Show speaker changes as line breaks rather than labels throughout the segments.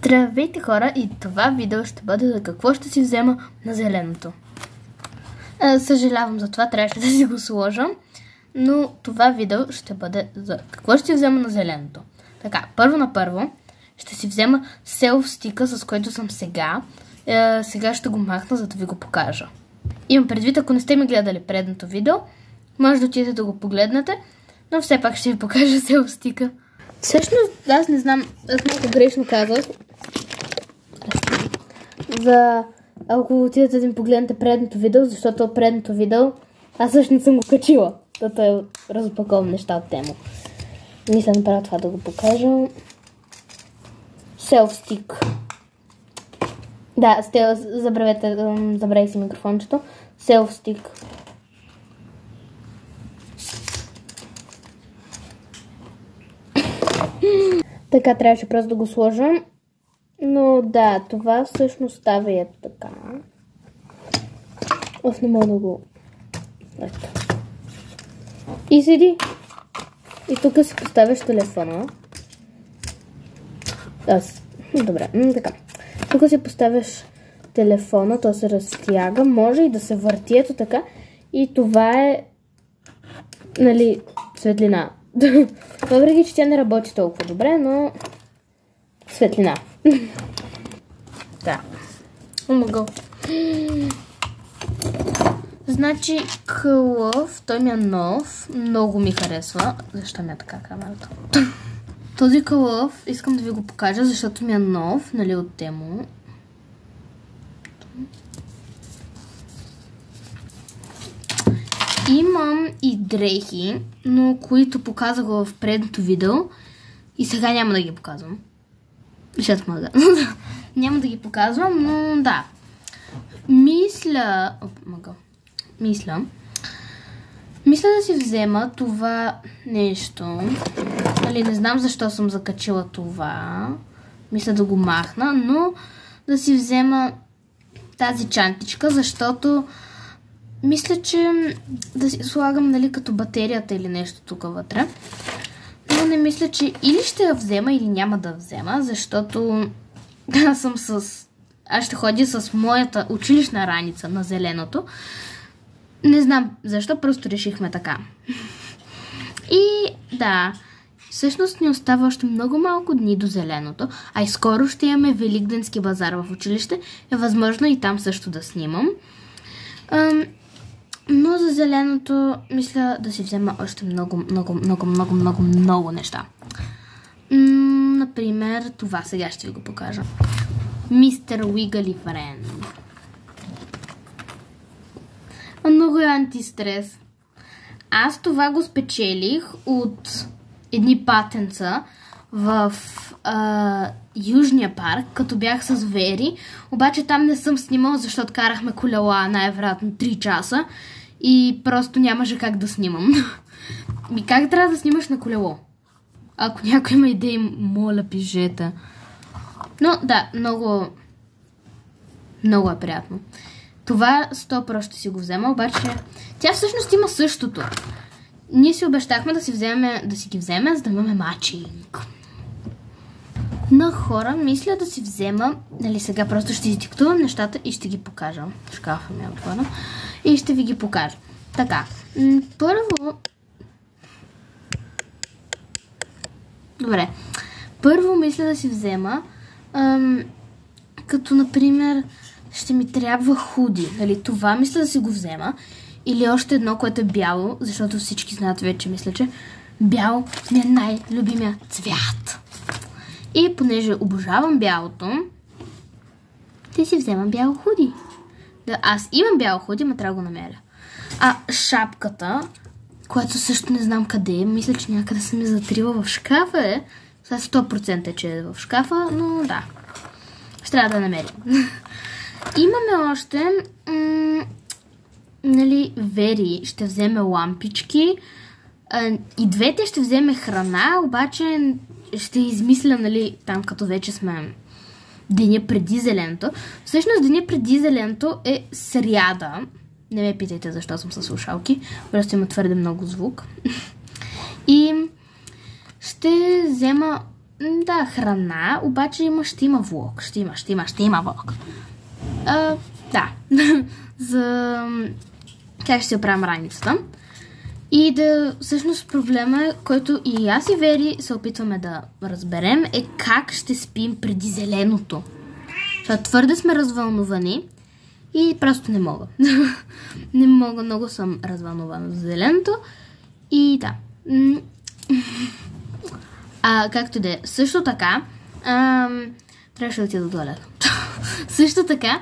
Здравейте хора, и това видео ще бъде за какво ще си взема на зеленото. Съжалявам за това, трябваше да си го сложа, но това видео ще бъде за какво ще си взема на зеленото. Така, първо на първо ще си взема селф стика, с който съм сега. Сега ще го махна, за да ви го покажа. Имам предвид, ако не сте ми гледали предното видео, може да отидете да го погледнете, но все пак ще ви покажа селф стика. Всъщност, аз не знам, аз малко грешно казах. Ако отидете да ми погледнете предното видео, защото от предното видео аз също не съм го качила, защото е разопаковам неща от тема. Мисля направя това да го покажа. Селф-стик. Да, забравяйте си микрофончето. Селф-стик. Така трябваше просто да го сложа. Но да, това всъщност става и ето така. Не мога да го... Ето. И седи. И тук си поставяш телефона. Добре, така. Тук си поставяш телефона, то се разтяга. Може и да се върти ето така. И това е... Нали, светлина. Въпреки, че тя не работи толкова добре, но... Светлина. Да. Омага. Значи, Клъв, той ми е нов. Много ми харесва. Защо ми е така камерата? Този Клъв искам да ви го покажа, защото ми е нов, нали, от Тему. Имам и дрехи, но които показах в предното видео и сега няма да ги показвам. Защото мога. Няма да ги показвам, но да. Мисля да си взема това нещо. Нали, не знам защо съм закачила това. Мисля да го махна, но да си взема тази чантичка, защото мисля, че да си слагам, нали, като батерията или нещо тук вътре. Но не мисля, че или ще я взема, или няма да взема, защото аз ще ходя с моята училищна раница на зеленото. Не знам защо, просто решихме така. И да, всъщност ни остава още много малко дни до зеленото, а и скоро ще имаме Великденски базар в училище. Е възможно и там също да снимам. Но за зеленото мисля да си взема още много неща. Например, това сега ще ви го покажа. Мистер Уигъли Френд. Много е антистрес. Аз това го спечелих от едни патенца в Южния парк, като бях с Вери. Обаче там не съм снимала, защото карахме колела най-вероятно 3 часа и просто нямаше как да снимам. Как трябва да снимаш на колело? Ако някой има идеи, моля, пишете. Но да, много е приятно. Това 100% ще си го взема, обаче тя всъщност има същото. Ние си обещахме да си ги вземе, за да имаме матчинг. На хора мисля да си взема, нали, сега просто ще издиктувам нещата и ще ги покажа. Шкафа ми е отворен. И ще ви ги покажа. Така, първо мисля да си взема, като например ще ми трябва худи. Нали, това мисля да си го взема. Или още едно, което е бяло, защото всички знаят вече, мисля, че бяло ми е най-любимия цвят. И понеже обожавам бялото, ще си вземам бяло худи. Да, аз имам бяло худи, ма трябва да го намеря. А шапката, която също не знам къде е, мисля, че някъде съм я затрила в шкафа е. Сега 100% е, че е в шкафа, но да. Ще трябва да намерим. Имаме още, нали, Вери ще вземе лампички. И двете ще вземе храна, обаче ще измисля, нали, там като вече сме деня преди зеленото. Всъщност деня преди зеленото е сряда. Не ме питайте защо съм със слушалки, просто има твърде много звук. И ще взема Да, храна, обаче ще има влог. Ще има влог. Да. За как ще си оправим раницата. И да, всъщност проблема, който и аз и Вери се опитваме да разберем, е как ще спим преди зеленото. Защото твърде сме развълнувани и просто не мога. Не мога, много съм развълнувана за зеленото. И да. Както и да е. Също така, трябваше да отида до туалета. Също така,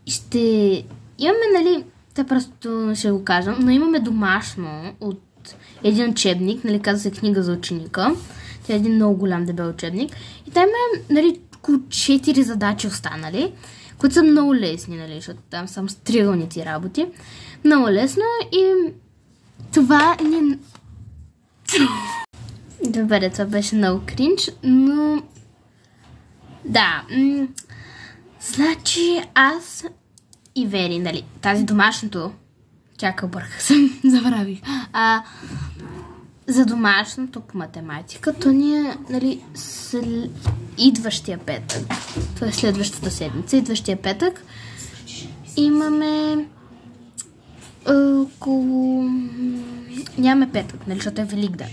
ще имаме, нали, те просто ще го кажа, но имаме домашно от един учебник, нали, казва се книга за ученика. Тя е един много голям дебел учебник. И там има, нали, около 4 задачи останали, които са много лесни, нали, защото там са с триъгълници работи. Много лесно и това ни... Добре, това беше много кринч, но... Да, значи аз и Вери, нали, тази домашното... Чакай, бърках съм, забравих. За домашното по математика, то ние, нали, идващия петък, това е следващата седмица, идващия петък, имаме около... Нямаме петък, нали, защото е Великден.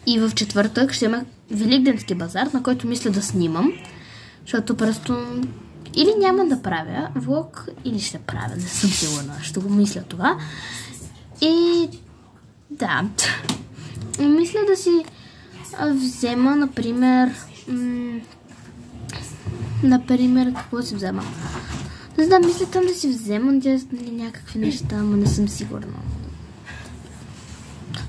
И в четвъртък ще има Великденски базар, на който мисля да снимам, защото просто или няма да правя влог, или ще правя, не съм сигурна, ще го мисля това. И да, мисля да си взема, например, какво си взема? Не знам, мисля там да си взема някакви неща, но не съм сигурна.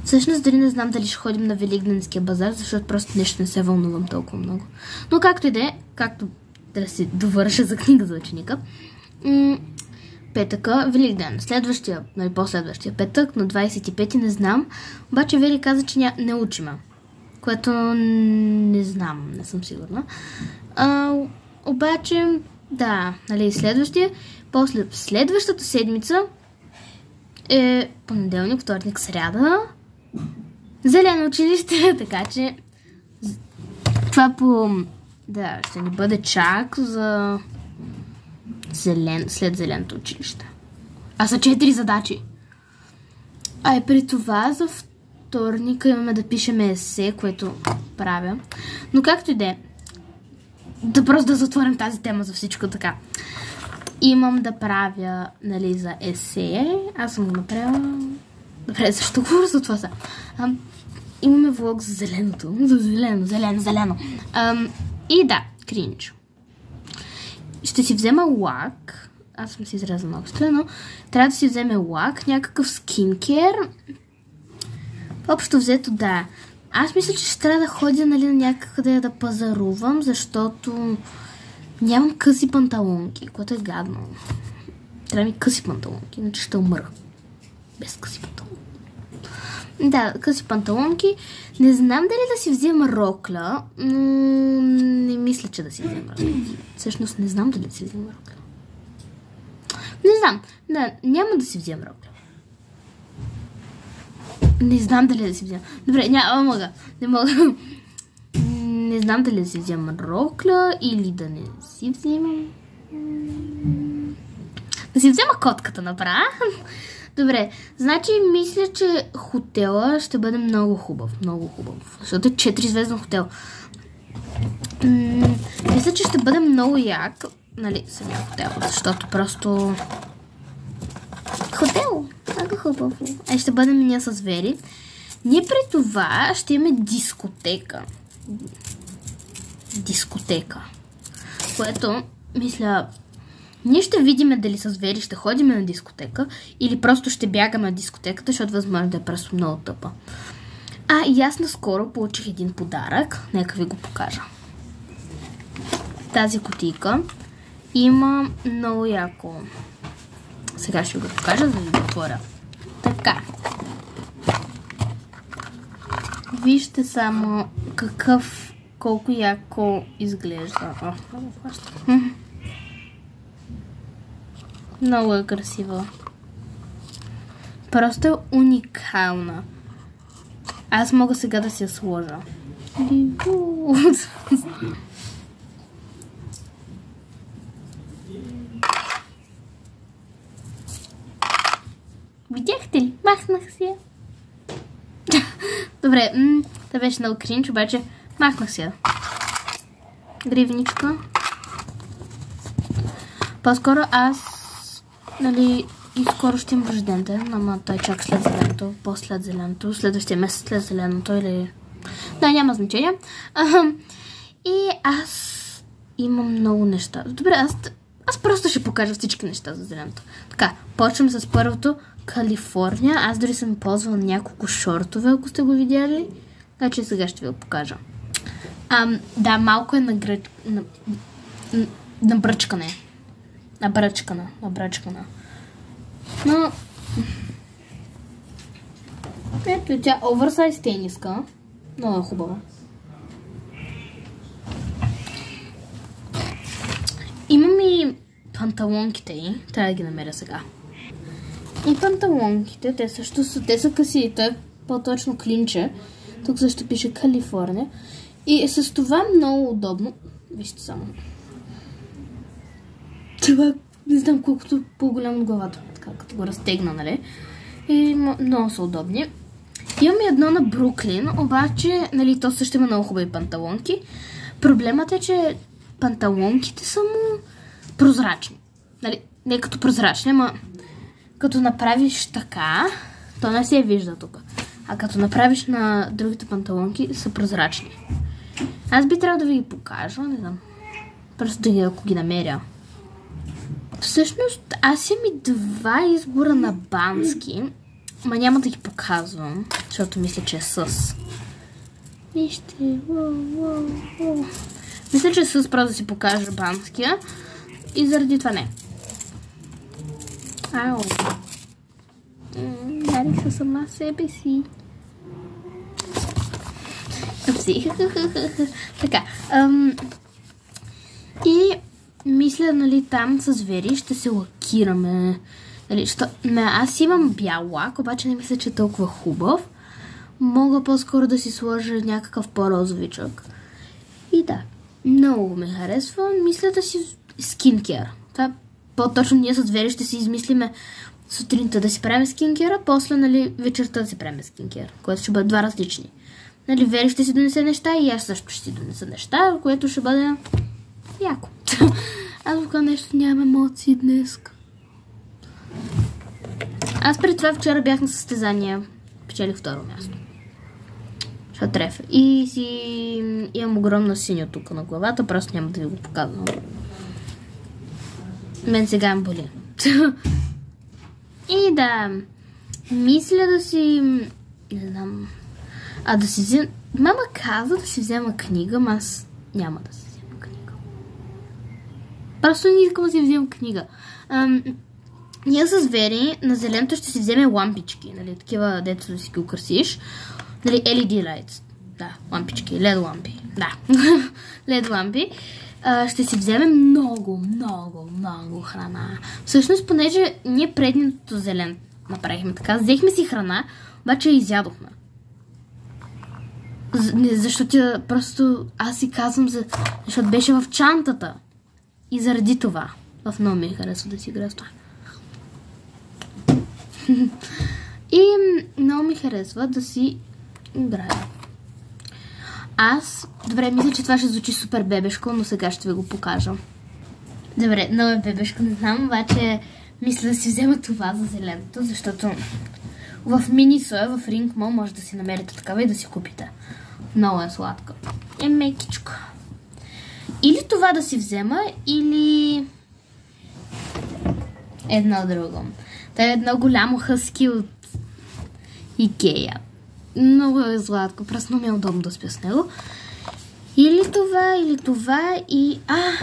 Всъщност дори не знам дали ще ходим на Великденския базар, защото просто нещо не се вълнувам толкова много. Но както и да е, както да си довърша за книга за ученика, петъка, Великден, следващия, нали, последващия петък, на 25-ти не знам, обаче Вери каза, че не учиме, което не знам, не съм сигурна. Обаче, да, нали, следващия, после следващата седмица е понеделник, вторник, сряда, зелено училище, така че това да, ще ни бъде чак за след зеленото училище. Са 4 задачи. И при това за вторника имаме да пишем есе, което правя. Но както и да е, да просто да затворим тази тема за всичко така. Имам да правя, нали, за есе. Аз съм го направила. Добре, защо говоря за това са? Имаме влог за зеленото. За зелено. И да, кринч. Ще си взема лак. Аз съм си изрязала много но трябва да си вземе лак, някакъв скинкер. Общо взето, да. Аз мисля, че ще трябва да ходя, нали, на някъде да пазарувам, защото нямам къси панталонки, което е гадно. Трябва ми къси панталонки, иначе ще умра. Без къси панталонки. Да, къси панталонки. Не знам дали да си взема рокля, но не мисля, че да си взема рокля. Всъщност не знам дали да си взема рокля. Не знам. Да, няма да си взема рокля. Не знам дали да си взема. Добре, не мога. Не знам дали да си взема рокля или да не си вземам. Да си взема котката направо. Добре, значи мисля, че хотела ще бъде много хубав. Защото е 4-звезден хотел. Мисля, че ще бъде много як, нали, самия хотел, защото просто... Хотел! Много хубаво. Ще бъдем ние с Вери. Ние при това ще имаме дискотека. Което, мисля... Ние ще видим дали с Вери ще ходим на дискотека или просто ще бягаме на дискотеката, защото възможно да е просто много тъпа. И аз наскоро получих един подарък. Нека ви го покажа. Тази кутийка има много яко. Сега ще го покажа, за да ви го отворя. Така. Вижте само колко яко изглежда. Много е красива. Просто е уникална. Аз мога сега да си я сложа. Видяхте ли? Махнах си я. Добре, това беше много кринч, обаче махнах си я. Гривничка. По-скоро аз, нали, и скоро ще имам рожден ден, ама той чак след зеленото, по-след зеленото, следващия месец след зеленото или... Да, няма значение. И аз имам много неща. Добре, аз просто ще покажа всички неща за зеленото. Така, почвам с първото. Калифорния. Аз дори съм ползвала няколко шортове, ако сте го видяли. Така че сега ще ви го покажа. Да, малко е набръчкане. Набръчкана. Но... Ето тя оверсайз тениска. Много е хубава. Имам и панталонките й. Трябва да ги намеря сега. И панталонките, те са къси, той е по-точно клинче. Тук също пише Калифорния. И с това много удобно. Вижте само. Това не знам колкото по-голямо от главата, така като го разтегна, нали? И много са удобни. Имам едно на Бруклин, обаче, нали, то също има много хубави панталонки. Проблемът е, че панталонките са му прозрачни. Нали, не като прозрачни, ама като направиш така, то не се вижда тук. А като направиш на другите панталонки, са прозрачни. Аз би трябвало да ви ги покажа, не знам. Просто да ги, ако ги намеря. Всъщност, аз имам и два избора на бански, ма няма да ги показвам, защото мисля, че е с. Вижте, мисля, че е с, просто да си покажа банския и заради това не. Ау. Дарих се сама себе си. Така. И мисля, нали, там с Вери ще се лакираме. Нали, аз имам бял лак, обаче не мисля, че е толкова хубав. Мога по-скоро да си сложа някакъв по-розовичък. И да, много ме харесва. Мисля да си скинкер. Това по-точно ние с Вери ще си измислиме сутринта да си правим скинкера, после, нали, вечерта да си правим скинкер, което ще бъдат два различни. Нали, Вери ще си донесе неща и аз също ще си донеса неща, което ще бъде яко. Аз тук нещо нямам емоции днес. Аз преди това вчера бях на състезания, печелих второ място. Ще трефя. И си имам огромно синьо тук на главата, просто няма да ви го показвам. Мен сега ме боли. И да, мисля да си, не знам, да си взема, мама каза да си взема книга, но аз няма да си взема книга. Просто не искам да си взема книга. Ние с Вери на зеленото ще си вземе лампички, нали, такива, дето да си ги украсиш. Нали, LED lights, да, лампички, LED лампи, да, LED лампи. Ще си вземем много храна. Всъщност, понеже ние предното зелен направихме така, взехме си храна, обаче я изядохме. Защото просто аз си казвам, защото беше в чантата. И заради това. В много ми харесва да си игра с това. И много ми харесва да си играя. Добре, мисля, че това ще звучи супер бебешко, но сега ще ви го покажа. Добре, много е бебешко, не знам, обаче мисля да си взема това за зеленото, защото в Минисоя, в Ринг Мол, може да си намерите такава и да си купите. Много е сладка. Е мекичко. Или това да си взема, или едно друго. Това е едно голямо хъски от Икея. Много е сладко, просто ми е удобно да спя с него. Или това и...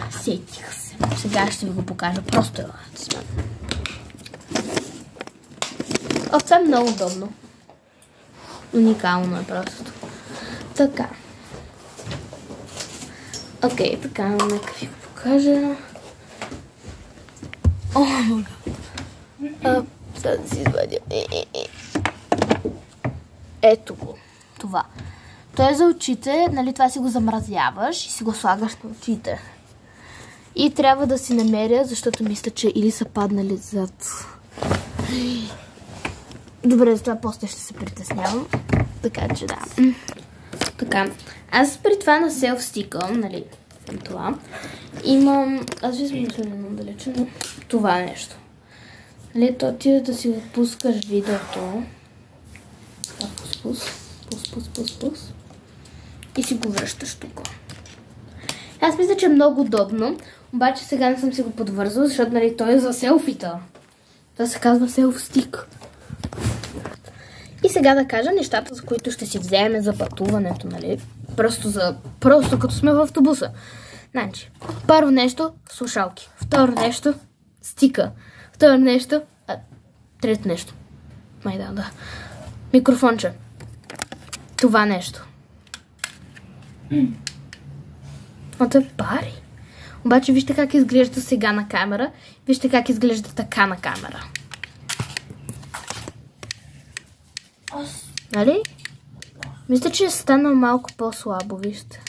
сетих се. Сега ще ви го покажа. Просто е това е много удобно. Уникално е просто. Така. Окей, така, нека ви го покажа. О, мога. Сега да си извадя. Ето го. Това. Той е за очите, нали, това си го замразяваш и си го слагаш на очите. И трябва да си намеря, защото мисля, че или са паднали зад... Добре, за това после ще се притеснявам. Така че да. Така, аз при това на селф-стикъм, нали, това, имам... Аз ви съм много далече, но това нещо. Нали, то ти да си отпускаш видеото. Пус. И си го връщаш тук. Аз мисля, че е много удобно, обаче сега не съм си го подвързала, защото, нали, той е за селфита. Това се казва селф-стик. И сега да кажа нещата, за които ще си вземем за пътуването, нали? Просто като сме в автобуса. Значи, първо нещо, слушалки. Второ нещо, стика. Второ нещо, трето нещо. Да. Микрофонче. Това нещо. Това е пари. Обаче вижте как изглежда сега на камера. Вижте как изглежда така на камера. Нали? Мисля, че е станал малко по-слабо, вижте.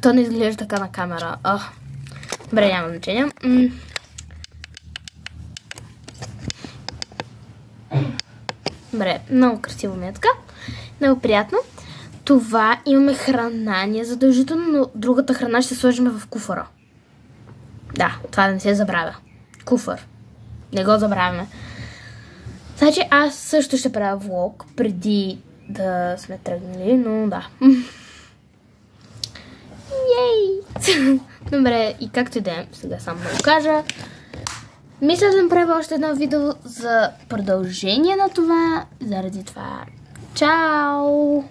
То не изглежда така на камера. Добре, няма значение. Добре, много красиво ми е така. Много приятно. Това имаме храна, ни е задължително, но другата храна ще сложим в куфара. Да, това да не се забравя. Куфар. Не го забравяме. Значи аз също ще правя влог преди да сме тръгнали, но да. Ей! Добре, и както и да е, сега само да го кажа. Мисля да направя още едно видео за продължение на това. Заради това. Чао!